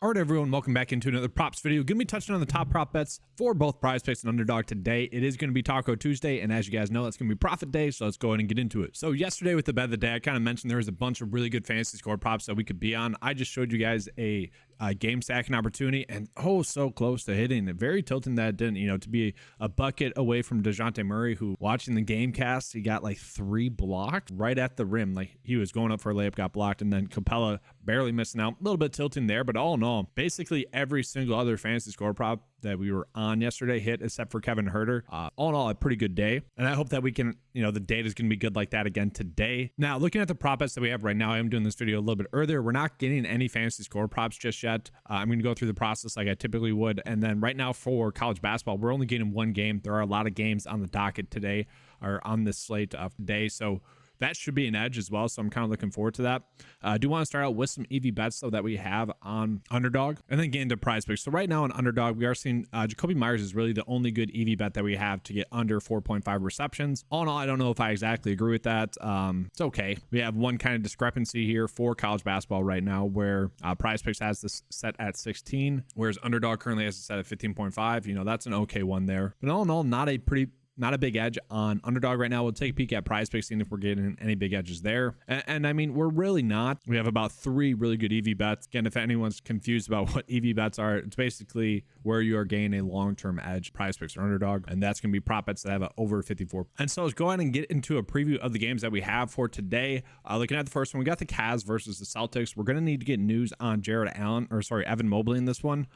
All right, everyone, welcome back into another props video. Going to be touching on the top prop bets for both PrizePicks and Underdog today. It is going to be Taco Tuesday, and as you guys know, that's going to be profit day, so let's go ahead and get into it. So yesterday with the bet of the day, I kind of mentioned there was a bunch of really good fantasy score props that we could be on. I just showed you guys a game stacking opportunity, and so close to hitting it. Very tilting that it didn't, to be a bucket away from DeJounte Murray, who watching the game cast, he got like 3 blocked right at the rim. Like he was going up for a layup, got blocked, and then Capella barely missing out. A little bit tilting there, but all in all, basically every single other fantasy score prop that we were on yesterday hit except for Kevin Huerter. All in all, a pretty good day, and I hope that we can, the data is going to be good like that again today. Now, looking at the prop bets that we have right now, I am doing this video a little bit earlier. We're not getting any fantasy score props just yet. I'm going to go through the process like I typically would, and then right now for college basketball, we're only getting one game. There are a lot of games on the docket today, or on this slate of today, so that should be an edge as well, so I'm kind of looking forward to that. I do want to start out with some EV bets, though, that we have on Underdog, and then get into PrizePicks. So right now on Underdog, we are seeing Jacoby Myers is really the only good EV bet that we have to get under 4.5 receptions. All in all, I don't know if I exactly agree with that. It's okay. We have one kind of discrepancy here for college basketball right now, where PrizePicks has this set at 16, whereas Underdog currently has it set at 15.5. That's an okay one there. But all in all, not a big edge on Underdog right now. We'll take a peek at PrizePicks, seeing if we're getting any big edges there. And I mean, we're really not. We have about 3 really good EV bets. Again, if anyone's confused about what EV bets are, it's basically where you are gaining a long-term edge, PrizePicks or Underdog, and that's going to be prop bets that have over 54. And so let's go ahead and get into a preview of the games that we have for today. Looking at the first one, we got the Cavs versus the Celtics. We're going to need to get news on Evan Mobley in this one.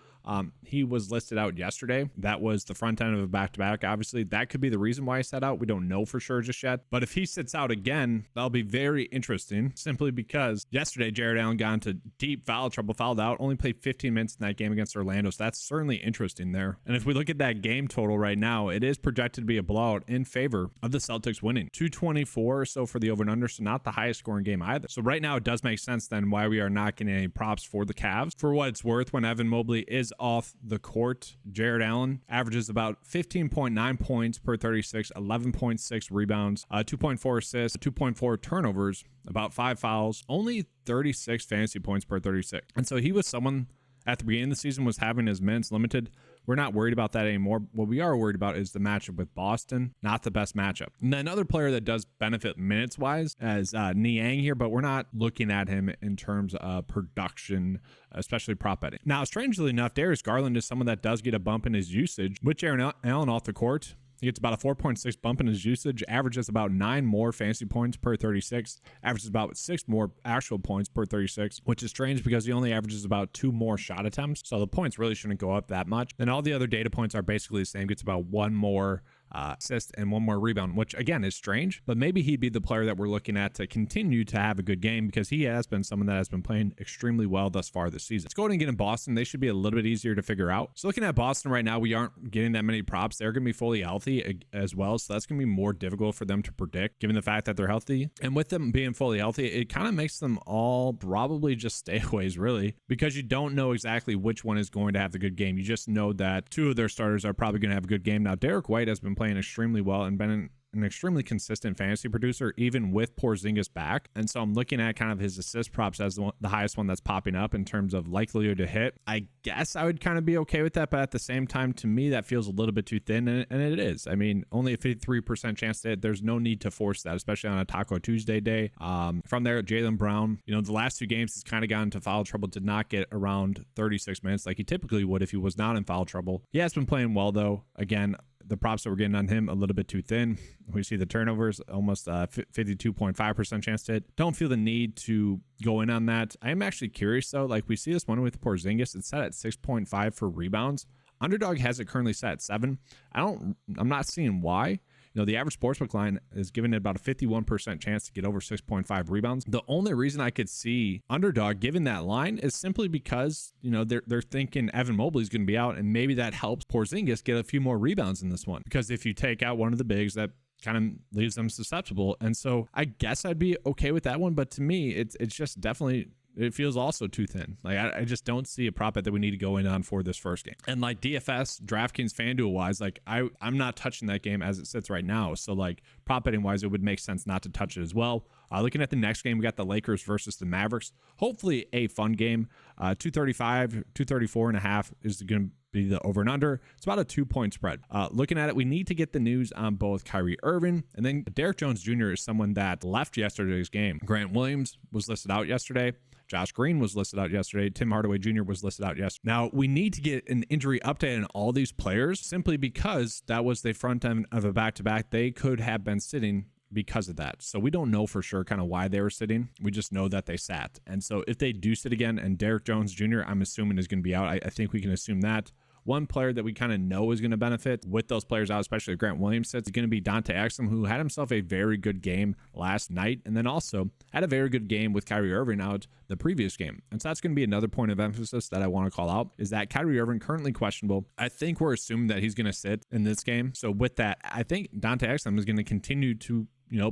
He was listed out yesterday. That was the front end of a back-to-back. Obviously, that could be the reason why he sat out. We don't know for sure just yet. But if he sits out again, that'll be very interesting, simply because yesterday Jared Allen got into deep foul trouble, fouled out, only played 15 minutes in that game against Orlando. So that's certainly interesting there. And if we look at that game total right now, it is projected to be a blowout in favor of the Celtics winning. 224 or so for the over and under, so not the highest scoring game either. So right now it does make sense then why we are not getting any props for the Cavs. For what it's worth, when Evan Mobley is off the court, Jared Allen averages about 15.9 points per 36, 11.6 rebounds, 2.4 assists, 2.4 turnovers, about 5 fouls, only 36 fantasy points per 36. And so he was someone at the beginning of the season was having his minutes limited. We're not worried about that anymore. What we are worried about is the matchup with Boston. Not the best matchup. And then another player that does benefit minutes-wise is Niang here, but we're not looking at him in terms of production, especially prop betting. Now, strangely enough, Darius Garland is someone that does get a bump in his usage. With Jared Allen off the court, he gets about a 4.6 bump in his usage, averages about 9 more fantasy points per 36, averages about 6 more actual points per 36, which is strange because he only averages about 2 more shot attempts. So the points really shouldn't go up that much. And all the other data points are basically the same. Gets about 1 more assist and 1 more rebound, which again is strange, but maybe he'd be the player that we're looking at to continue to have a good game, because he has been someone that has been playing extremely well thus far this season. Let's go ahead and get in Boston. They should be a little bit easier to figure out. So looking at Boston right now, we aren't getting that many props. They're going to be fully healthy as well, so that's going to be more difficult for them to predict given the fact that they're healthy. And with them being fully healthy, it kind of makes them all probably just stayaways, really, because you don't know exactly which one is going to have the good game. You just know that 2 of their starters are probably going to have a good game. Now, Derek White has been playing extremely well and been an extremely consistent fantasy producer, even with Porzingis back. And so I'm looking at kind of his assist props as the highest one that's popping up in terms of likelihood to hit. I guess I would kind of be okay with that, but at the same time, to me, that feels a little bit too thin, and it is. I mean, only a 53% chance to hit. There's no need to force that, especially on a Taco Tuesday day. From there, Jaylen Brown, the last 2 games he's kind of gotten into foul trouble, did not get around 36 minutes like he typically would if he was not in foul trouble. He has been playing well, though. Again, the props that we're getting on him a little bit too thin. We see the turnovers, almost 52.5% chance to hit. Don't feel the need to go in on that. I am actually curious, though. Like, we see this one with Porzingis. It's set at 6.5 for rebounds. Underdog has it currently set at 7. I'm not seeing why. The average sportsbook line is giving it about a 51% chance to get over 6.5 rebounds. The only reason I could see Underdog giving that line is simply because, they're thinking Evan Mobley is going to be out, and maybe that helps Porzingis get a few more rebounds in this one. Because if you take out one of the bigs, that kind of leaves them susceptible. And so I guess I'd be okay with that one. But to me, it's just definitely it feels also too thin. Like, I just don't see a prop bet that we need to go in on for this first game. And like DFS, DraftKings, FanDuel wise, like I'm not touching that game as it sits right now. So like prop betting wise, it would make sense not to touch it as well. Looking at the next game, we got the Lakers versus the Mavericks. Hopefully a fun game. 235, 234.5 is going to be the over and under. It's about a 2-point spread. Looking at it, we need to get the news on both Kyrie Irving and then Derrick Jones Jr. is someone that left yesterday's game. Grant Williams was listed out yesterday. Josh Green was listed out yesterday. Tim Hardaway Jr. was listed out yesterday. Now, we need to get an injury update on all these players simply because that was the front end of a back-to-back. They could have been sitting because of that. So we don't know for sure kind of why they were sitting. We just know that they sat. And so if they do sit again and Derrick Jones Jr., I'm assuming is going to be out. I think we can assume that. One player that we kind of know is going to benefit with those players out, especially if Grant Williams sits, is going to be Dante Exum, who had himself a very good game last night and then also had a very good game with Kyrie Irving out the previous game. And so that's going to be another point of emphasis that I want to call out is that Kyrie Irving currently questionable. I think we're assuming that he's going to sit in this game. So with that, I think Dante Exum is going to continue to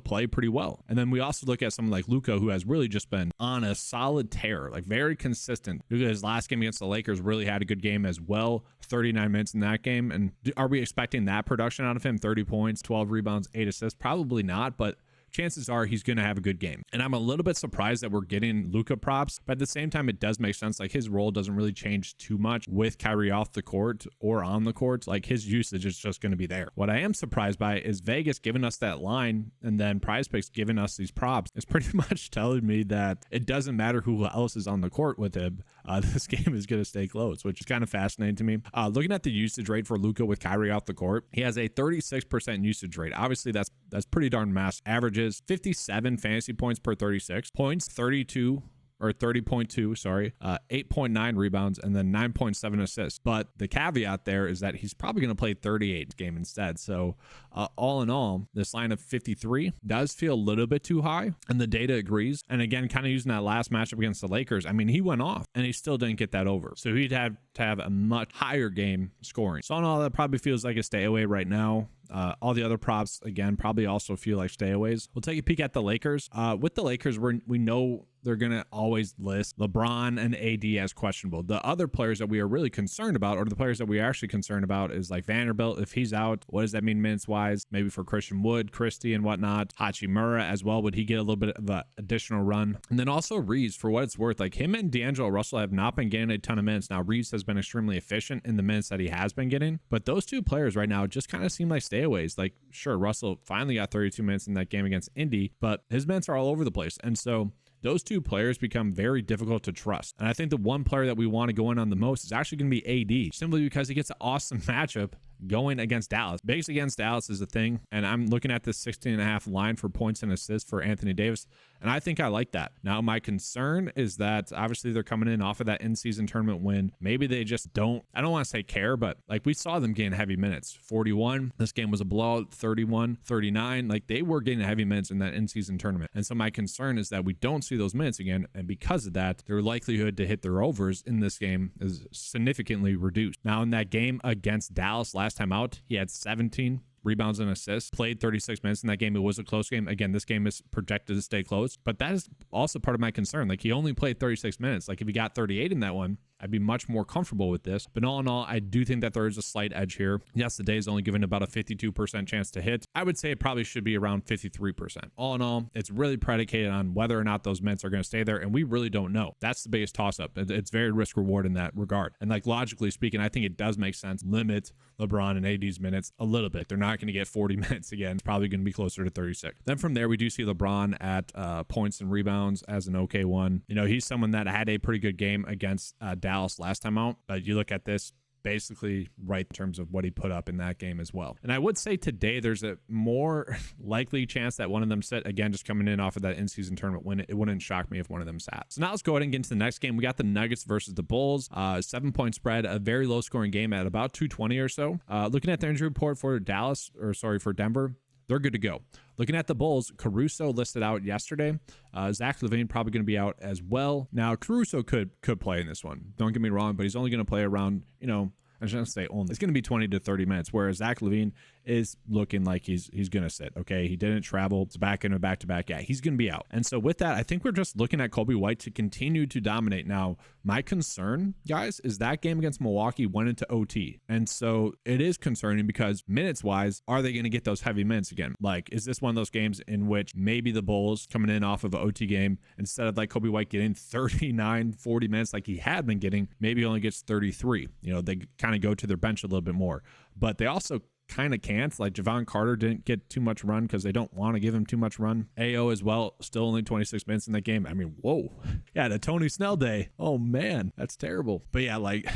play pretty well. And then we also look at someone like Luka, who has really just been on a solid tear, like very consistent. Luka, his last game against the Lakers, really had a good game as well. 39 minutes in that game. And are we expecting that production out of him? 30 points, 12 rebounds, 8 assists? Probably not, but chances are he's going to have a good game. And I'm a little bit surprised that we're getting Luka props, but at the same time, it does make sense. Like his role doesn't really change too much with Kyrie off the court or on the court. Like his usage is just going to be there. What I am surprised by is Vegas giving us that line and then PrizePicks giving us these props. It's pretty much telling me that it doesn't matter who else is on the court with him. This game is going to stay close, which is kind of fascinating to me. Looking at the usage rate for Luka with Kyrie off the court, he has a 36% usage rate. Obviously, that's pretty darn massive. Averages 57 fantasy points per 36 points, 30.2, sorry, 8.9 rebounds, and then 9.7 assists. But the caveat there is that he's probably going to play 38 game instead. So all in all, this line of 53 does feel a little bit too high, and the data agrees. And again, kind of using that last matchup against the Lakers, I mean, he went off, and he still didn't get that over. So he'd have to have a much higher game scoring. So all in all, that probably feels like a stay away right now. All the other props, again, probably also feel like stayaways. We'll take a peek at the Lakers. With the Lakers, we know they're going to always list LeBron and AD as questionable. The other players that we are really concerned about, or the players that we are actually concerned about, is like Vanderbilt. If he's out, what does that mean minutes-wise? Maybe for Christian Wood, Christie, and whatnot. Hachimura as well. Would he get a little bit of an additional run? And then also Reeves, for what it's worth. Like him and D'Angelo Russell have not been getting a ton of minutes. Now, Reeves has been extremely efficient in the minutes that he has been getting. But those two players right now just kind of seem like stayaways. Like, sure, Russell finally got 32 minutes in that game against Indy, but his minutes are all over the place. And so those two players become very difficult to trust. And I think the one player that we want to go in on the most is actually going to be AD, simply because he gets an awesome matchup going against Dallas. Bigs against Dallas is a thing, and I'm looking at this 16.5 line for points and assists for Anthony Davis, and I think I like that. Now, my concern is that obviously they're coming in off of that in-season tournament win. Maybe they just don't, I don't want to say care, but like we saw them gain heavy minutes. 41, this game was a blowout. 31, 39, like they were getting heavy minutes in that in-season tournament. And so my concern is that we don't see those minutes again, and because of that, their likelihood to hit their overs in this game is significantly reduced. Now, in that game against Dallas last time out, he had 17 rebounds and assists, played 36 minutes in that game. It was a close game. Again, this game is projected to stay close, but that is also part of my concern. Like he only played 36 minutes. Like if he got 38 in that one, I'd be much more comfortable with this. But all in all, I do think that there is a slight edge here. Yes, the day is only given about a 52% chance to hit. I would say it probably should be around 53%. All in all, it's really predicated on whether or not those minutes are going to stay there, and we really don't know. That's the biggest toss-up. It's very risk-reward in that regard. And like logically speaking, I think it does make sense. Limit LeBron and AD's minutes a little bit. They're not going to get 40 minutes again. It's probably going to be closer to 36. Then from there, we do see LeBron at points and rebounds as an okay one. You know, he's someone that had a pretty good game against Dallas last time out, but you look at this, basically right in terms of what he put up in that game as well. And I would say today there's a more likely chance that one of them sit, again, just coming in off of that in-season tournament win. It wouldn't shock me if one of them sat. So now let's go ahead and get into the next game. We got the Nuggets versus the Bulls. 7-point spread, a very low scoring game at about 220 or so. Looking at the injury report for for Denver, they're good to go. Looking at the Bulls, Caruso listed out yesterday. Zach LaVine probably going to be out as well. Now, Caruso could play in this one. Don't get me wrong, but he's only going to play around, I shouldn't say only. It's going to be 20 to 30 minutes, whereas Zach LaVine is looking like he's going to sit. Okay. He didn't travel. It's back in a back-to-back. Yeah, he's going to be out. And so with that, I think we're just looking at Kobe White to continue to dominate. Now, my concern, guys, is that game against Milwaukee went into OT. And so it is concerning because minutes wise, are they going to get those heavy minutes again? Like, is this one of those games in which maybe the Bulls coming in off of an OT game, instead of like Kobe White getting 39, 40 minutes like he had been getting, maybe only gets 33. You know, they kind of go to their bench a little bit more, but they also kind of can't. Like Javon Carter didn't get too much run because they don't want to give him too much run. AO as well, still only 26 minutes in that game. I mean, whoa. Yeah, the Tony Snell day. Oh man, that's terrible. But yeah, like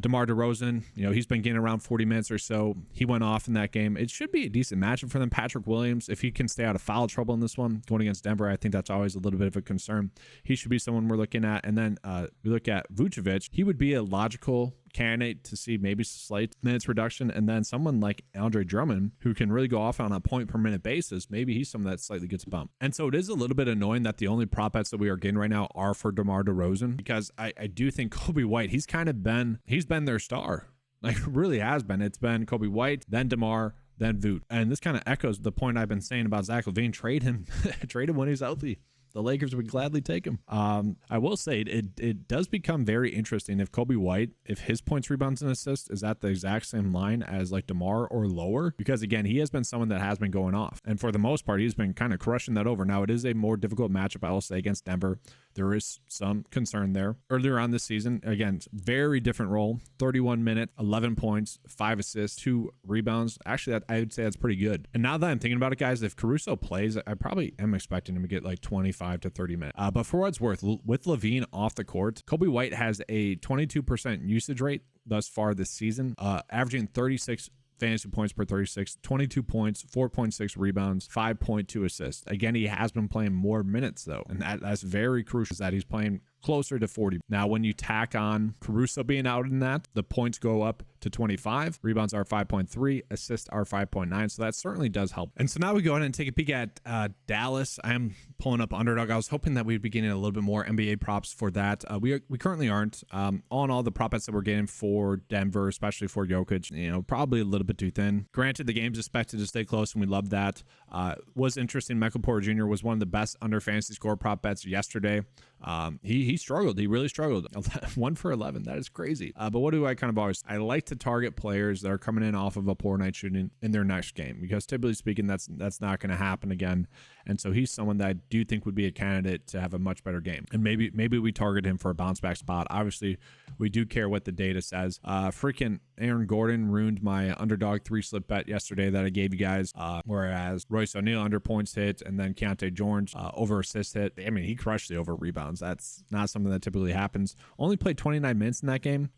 DeMar DeRozan, you know, he's been getting around 40 minutes or so. He went off in that game. It should be a decent matchup for them. Patrick Williams, if he can stay out of foul trouble in this one, going against Denver, I think that's always a little bit of a concern. He should be someone we're looking at. And then we look at Vucevic. He would be a logical candidate to see maybe slight minutes reduction, and then someone like Andre Drummond who can really go off on a point per minute basis. Maybe he's someone that slightly gets bumped. And so it is a little bit annoying that the only prop bets that we are getting right now are for DeMar DeRozan, because I do think Kobe White, he's been their star, like really has been. It's been Kobe White, then DeMar, then Vooch. And this kind of echoes the point I've been saying about Zach LaVine. Trade him when he's healthy. The Lakers would gladly take him. I will say it does become very interesting if Kobe White, if his points, rebounds, and assists is at the exact same line as like DeMar or lower, because again, he has been someone that has been going off. And for the most part, he's been kind of crushing that over. Now, it is a more difficult matchup, I will say, against Denver. There is some concern there. Earlier on this season, again, very different role, 31 minutes, 11 points, 5 assists, 2 rebounds. Actually, I would say that's pretty good. And now that I'm thinking about it, guys, if Caruso plays, I probably am expecting him to get like 25 to 30 minutes. But for what it's worth, with LaVine off the court, Kobe White has a 22% usage rate thus far this season, averaging 36 fantasy points per 36, 22 points, 4.6 rebounds, 5.2 assists. Again, he has been playing more minutes though, and that's very crucial, is that he's playing closer to 40. Now, when you tack on Caruso being out in that, the points go up to 25, rebounds are 5.3, assists are 5.9, so that certainly does help. And so now we go ahead and take a peek at Dallas. I am pulling up Underdog. I was hoping that we'd be getting a little bit more NBA props for that. We currently aren't. All in all, the prop bets that we're getting for Denver, especially for Jokic, you know, probably a little bit too thin. Granted, the game's expected to stay close, and we love that. Was interesting. Michael Porter Jr. was one of the best under fantasy score prop bets yesterday. He struggled. He really struggled. 1 for 11. That is crazy. But what do I kind of always? I like to target players that are coming in off of a poor night shooting in their next game, because typically speaking, that's not going to happen again. And so he's someone that I do think would be a candidate to have a much better game. And maybe we target him for a bounce back spot. Obviously, we do care what the data says. Freaking Aaron Gordon ruined my Underdog 3-slip bet yesterday that I gave you guys. Whereas Royce O'Neal under points hit, and then Keontae George over assist hit. I mean, he crushed the over rebounds. That's not something that typically happens. Only played 29 minutes in that game.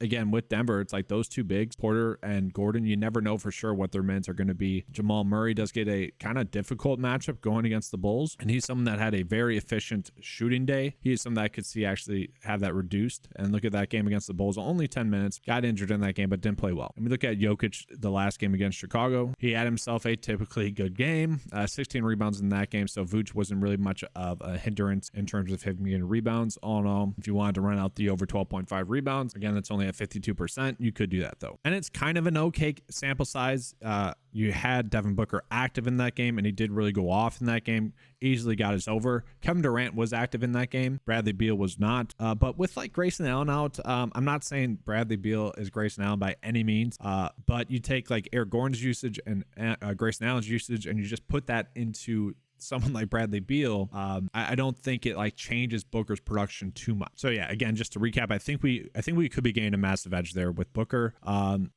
Again, with Denver, it's like those two bigs, Porter and Gordon, you never know for sure what their minutes are going to be. Jamal Murray does get a kind of difficult matchup going against the Bulls, and he's someone that had a very efficient shooting day. He is someone that I could see actually have that reduced. And look at that game against the Bulls, only 10 minutes, got injured in that game, but didn't play well. And we look at Jokic, the last game against Chicago. He had himself a typically good game, 16 rebounds in that game, so Vooch wasn't really much of a hindrance in terms of him getting rebounds. All in all, if you wanted to run out the over 12.5 rebounds, again, that's only at 52%. You could do that though. And it's kind of an okay sample size. You had Devin Booker active in that game, and he did really go off in that game. Easily got his over. Kevin Durant was active in that game. Bradley Beal was not. But with like Grayson Allen out, I'm not saying Bradley Beal is Grayson Allen by any means. But you take like Eric Gordon's usage and Grayson Allen's usage, and you just put that into someone like Bradley Beal. I don't think it like changes Booker's production too much. So yeah, again, just to recap, I think we could be gaining a massive edge there with Booker.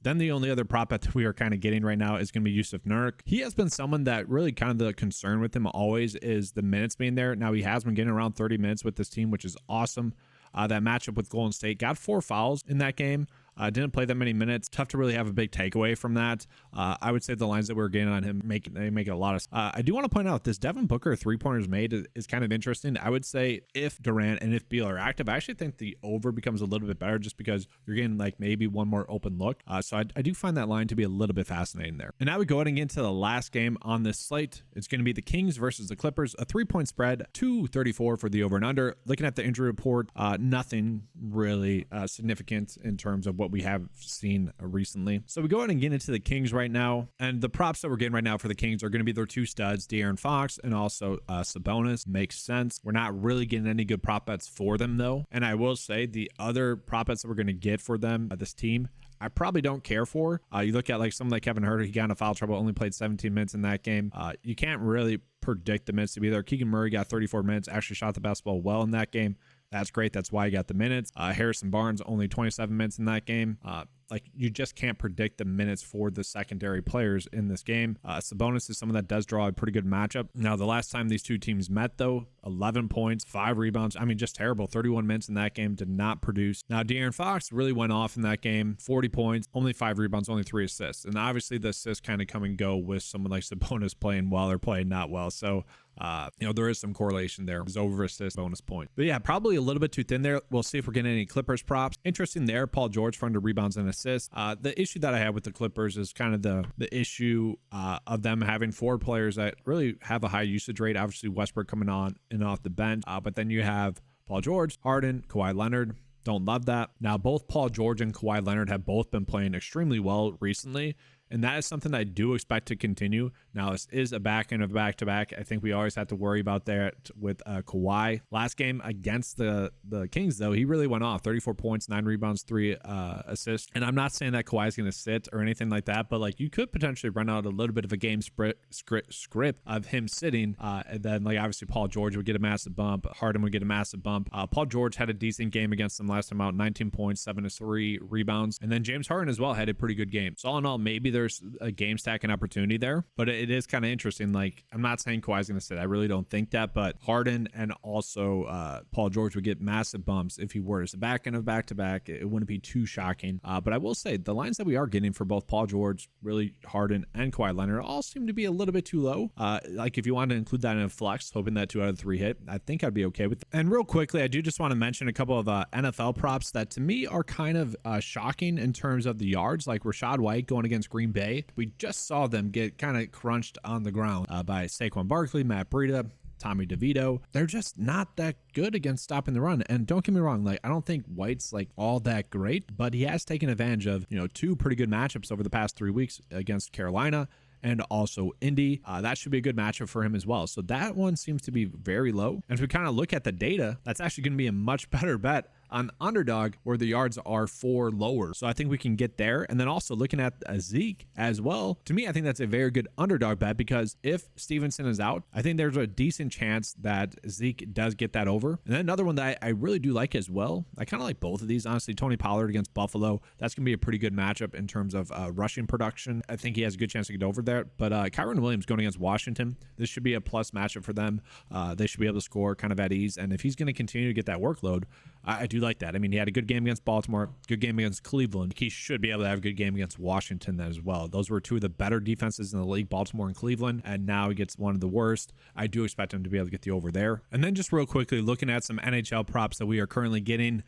Then the only other prop bet that we are kind of getting right now is going to be Yusuf Nurk. He has been someone that really kind of the concern with him always is the minutes being there. Now he has been getting around 30 minutes with this team, which is awesome. That matchup with Golden State, got 4 fouls in that game. Didn't play that many minutes. Tough to really have a big takeaway from that. I would say the lines that we were getting on him make it a lot of. I do want to point out this Devin Booker 3-pointers made is kind of interesting. I would say if Durant and if Beal are active, I actually think the over becomes a little bit better just because you're getting like maybe one more open look. So I do find that line to be a little bit fascinating there. And now we go ahead and get into the last game on this slate. It's going to be the Kings versus the Clippers. A 3-point spread, 234 for the over and under. Looking at the injury report, nothing really significant in terms of what what we have seen recently. So we go ahead and get into the Kings right now, and the props that we're getting right now for the Kings are going to be their 2 studs, De'Aaron Fox and also Sabonis. Makes sense. We're not really getting any good prop bets for them though, and I will say the other prop bets that we're going to get for them, this team, I probably don't care for. You look at like someone like Kevin Huerter, he got into foul trouble, only played 17 minutes in that game. You can't really predict the minutes to be there. Keegan Murray got 34 minutes, actually shot the basketball well in that game. That's great. That's why he got the minutes. Harrison Barnes, only 27 minutes in that game. Like, you just can't predict the minutes for the secondary players in this game. Sabonis is someone that does draw a pretty good matchup. Now, the last time these two teams met, though, 11 points, 5 rebounds. I mean, just terrible. 31 minutes in that game, did not produce. Now, De'Aaron Fox really went off in that game. 40 points, only 5 rebounds, only 3 assists. And obviously, the assists kind of come and go with someone like Sabonis playing well or playing not well. So, there is some correlation there. It's over assist bonus point. But yeah, probably a little bit too thin there. We'll see if we're getting any Clippers props. Interesting there, Paul George for under rebounds and assists. The issue that I have with the Clippers is kind of the issue of them having 4 players that really have a high usage rate. Obviously, Westbrook coming on and off the bench. But then you have Paul George, Harden, Kawhi Leonard. Don't love that. Now, both Paul George and Kawhi Leonard have both been playing extremely well recently, and that is something I do expect to continue. Now, this is a back end of back-to-back. I think we always have to worry about that with Kawhi. Last game against the Kings, though, he really went off. 34 points, 9 rebounds, 3 assists. And I'm not saying that Kawhi is going to sit or anything like that, but like, you could potentially run out a little bit of a game script of him sitting. And then, like, obviously Paul George would get a massive bump. Harden would get a massive bump. Paul George had a decent game against them last time out, 19 points, 7 to 3 rebounds. And then James Harden as well had a pretty good game. So all in all, maybe there's a game stacking opportunity there, but it is kind of interesting. Like, I'm not saying Kawhi's going to sit. I really don't think that, but Harden and also Paul George would get massive bumps if he were to back end of back-to-back. It wouldn't be too shocking. But I will say the lines that we are getting for both Paul George, really Harden, and Kawhi Leonard all seem to be a little bit too low. Like, if you wanted to include that in a flex, hoping that 2 out of 3 hit, I think I'd be okay with that. And real quickly, I do just want to mention a couple of NFL props that to me are kind of shocking in terms of the yards, like Rachaad White going against Green Bay. We just saw them get kind of crunched on the ground by Saquon Barkley, Matt Breida, Tommy DeVito. They're just not that good against stopping the run. And don't get me wrong, like, I don't think White's like all that great, but he has taken advantage of, 2 pretty good matchups over the past 3 weeks against Carolina and also Indy. That should be a good matchup for him as well. So that one seems to be very low. And if we kind of look at the data, that's actually going to be a much better bet on Underdog, where the yards are 4 lower. So I think we can get there. And then also looking at Zeke as well, to me, I think that's a very good Underdog bet, because if Stevenson is out, I think there's a decent chance that Zeke does get that over. And then another one that I really do like as well, I kind of like both of these, honestly. Tony Pollard against Buffalo, that's going to be a pretty good matchup in terms of rushing production. I think he has a good chance to get over there. But Kyron Williams going against Washington, this should be a plus matchup for them. They should be able to score kind of at ease. And if he's going to continue to get that workload, I do like that. I mean, he had a good game against Baltimore, good game against Cleveland. He should be able to have a good game against Washington as well. Those were 2 of the better defenses in the league, Baltimore and Cleveland, and now he gets one of the worst. I do expect him to be able to get the over there. And then just real quickly, looking at some NHL props that we are currently getting,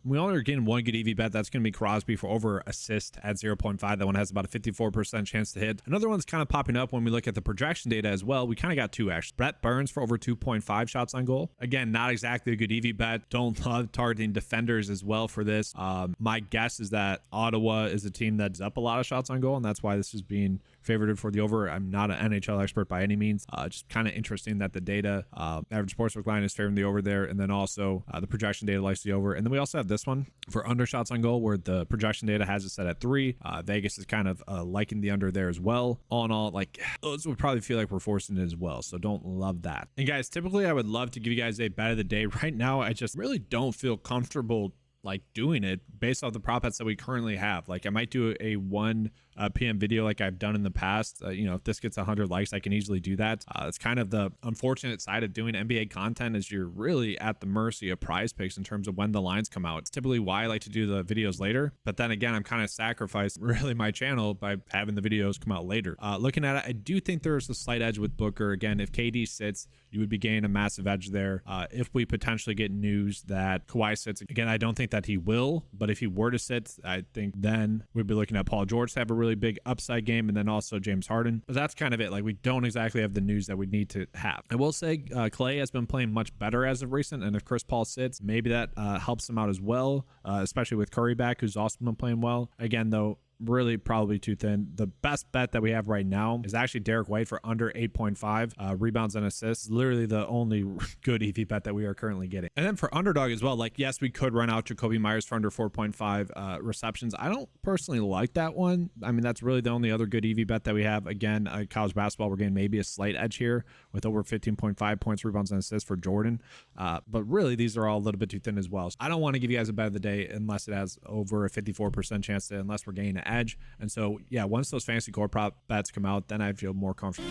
we only are getting one good EV bet. That's going to be Crosby for over assist at 0.5. That one has about a 54% chance to hit. Another one's kind of popping up when we look at the projection data as well. We kind of got 2 actually. Brett Burns for over 2.5 shots on goal. Again, not exactly a good EV bet. Don't love targeting defenders as well for this. My guess is that Ottawa is a team that's up a lot of shots on goal, and that's why this is being favored for the over. I'm not an NHL expert by any means. Just kind of interesting that the data, average sportsbook line is favoring the over there, and then also the projection data likes the over. And then we also have this one for under shots on goal, where the projection data has it set at 3. Vegas is kind of liking the under there as well. All in all, like, those would probably feel like we're forcing it as well, so don't love that. And guys, typically I would love to give you guys a bet of the day. Right now, I just really don't feel comfortable like doing it based off the prop bets that we currently have. Like, I might do a 1 p.m. video like I've done in the past. If this gets 100 likes, I can easily do that. It's kind of the unfortunate side of doing NBA content, is you're really at the mercy of PrizePicks in terms of when the lines come out. It's typically why I like to do the videos later, but then again, I'm kind of sacrificing really my channel by having the videos come out later. Looking at it, I do think there's a slight edge with Booker. Again, if KD sits, you would be gaining a massive edge there. If we potentially get news that Kawhi sits, again, I don't think think that he will, but if he were to sit, I think then we'd be looking at Paul George to have a really big upside game, and then also James Harden. But that's kind of it. Like, we don't exactly have the news that we need to have. I will say Clay has been playing much better as of recent, and if Chris Paul sits, maybe that helps him out as well, especially with Curry back, who's also been playing well. Again, though, really probably too thin. The best bet that we have right now is actually Derek White for under 8.5 rebounds and assists. Literally the only good EV bet that we are currently getting. And then for underdog as well, like, yes, we could run out Jacoby Myers for under 4.5 receptions. I don't personally like that one. I mean, that's really the only other good EV bet that we have. Again, college basketball, we're getting maybe a slight edge here with over 15.5 points, rebounds, and assists for Jordan. But really, these are all a little bit too thin as well. So I don't want to give you guys a bet of the day unless it has over a 54% chance to, unless we're getting an edge. And so, yeah, once those fantasy core prop bets come out, then I feel more comfortable.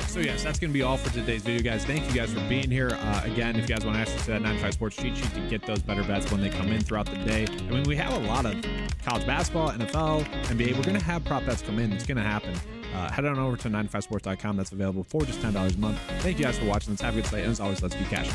So yes, that's going to be all for today's video, guys. Thank you guys for being here. Again, if you guys want access to that 95 Sports cheat sheet to get those better bets when they come in throughout the day. I mean, we have a lot of college basketball, NFL, NBA. We're going to have prop bets come in. It's going to happen. Head on over to 95sports.com. That's available for just $10 a month. Thank you guys for watching. Let's have a good slate. And as always, let's do cash.